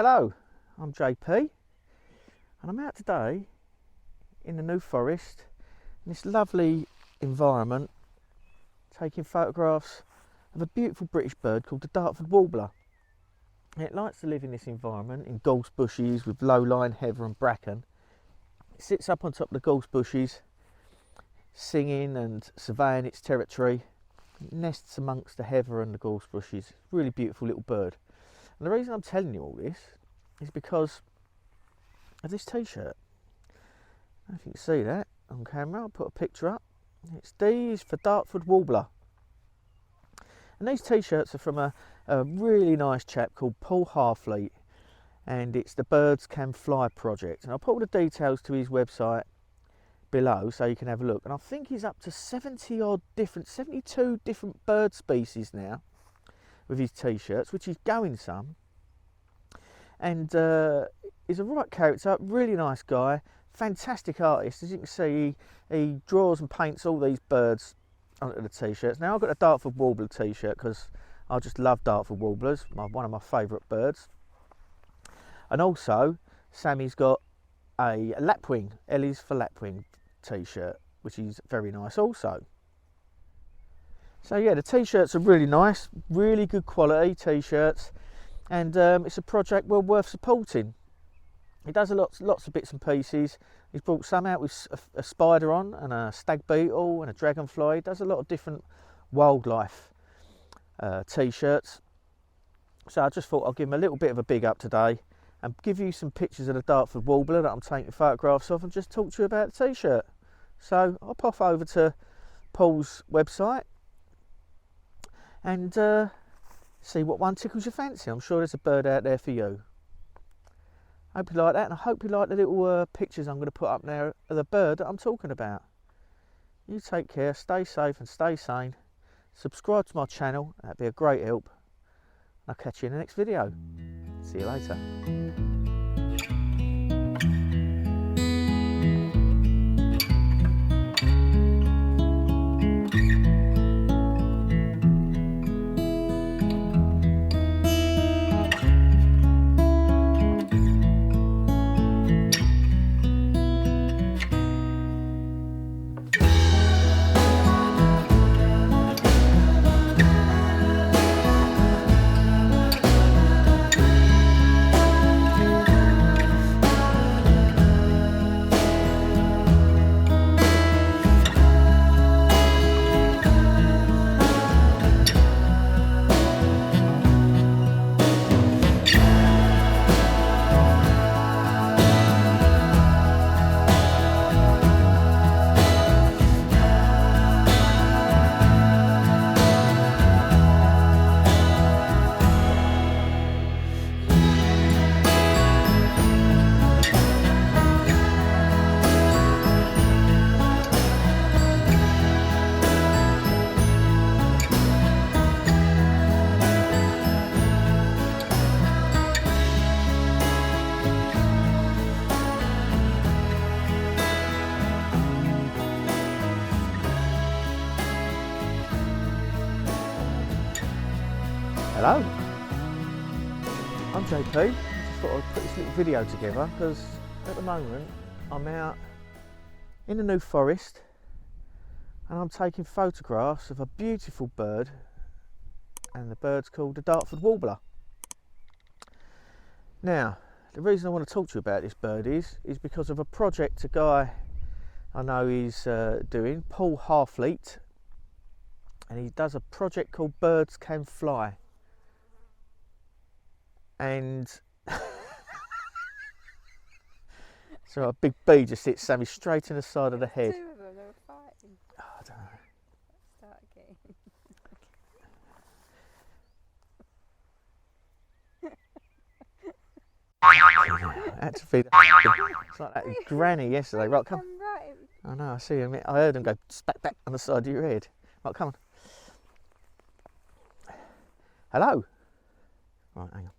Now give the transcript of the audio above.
Hello, I'm JP and I'm out today in the New Forest in this lovely environment taking photographs of a beautiful British bird called the Dartford Warbler. It likes to live in this environment in gorse bushes with low-lying heather and bracken. It sits up on top of the gorse bushes singing and surveying its territory. It nests amongst the heather and the gorse bushes. Really beautiful little bird. And the reason I'm telling you all this is because of this t-shirt. I don't know if you can see that on camera. I'll put a picture up. It's D is for Dartford Warbler. And these t-shirts are from a really nice chap called Harfleet, and it's the Birds Can Fly project. And I'll put all the details to his website below so you can have a look. And I think he's up to 72 different bird species now with his t-shirts, which is going some. And he's a right character, really nice guy, fantastic artist. As you can see, he draws and paints all these birds onto the t-shirts. Now I've got a Dartford Warbler t-shirt because I just love Dartford Warblers, one of my favourite birds. And also Sammy's got a lapwing, Ellie's for lapwing t-shirt, which is very nice also. So yeah, the t-shirts are really nice, really good quality t-shirts, and it's a project well worth supporting. He does lots of bits and pieces. He's brought some out with a spider on and a stag beetle and a dragonfly. He does a lot of different wildlife t-shirts. So I just thought I'll give him a little bit of a big up today and give you some pictures of the Dartford Warbler that I'm taking photographs of and just talk to you about the t-shirt. So I'll pop over to Paul's website and see what one tickles your fancy. I'm sure there's a bird out there for you. Hope you like that, and I hope you like the little pictures I'm going to put up there of the bird that I'm talking about. You take care, stay safe and stay sane. Subscribe to my channel, that'd be a great help. I'll catch you in the next video. See you later. Hello, I'm JP. I just thought I'd put this little video together because at the moment I'm out in the New Forest and I'm taking photographs of a beautiful bird, and the bird's called the Dartford Warbler. Now, the reason I want to talk to you about this bird is because of a project a guy I know is doing, Paul Harfleet, and he does a project called Birds Can Fly. And so a big bee just hit Sammy straight in the side of the head. Two of them, they were fighting. Oh, I don't know. Had to feed it's like that granny yesterday. Right, come. Right. I know, I see him. I heard him go spat back on the side of your head. Right, come on. Hello. Right, hang on.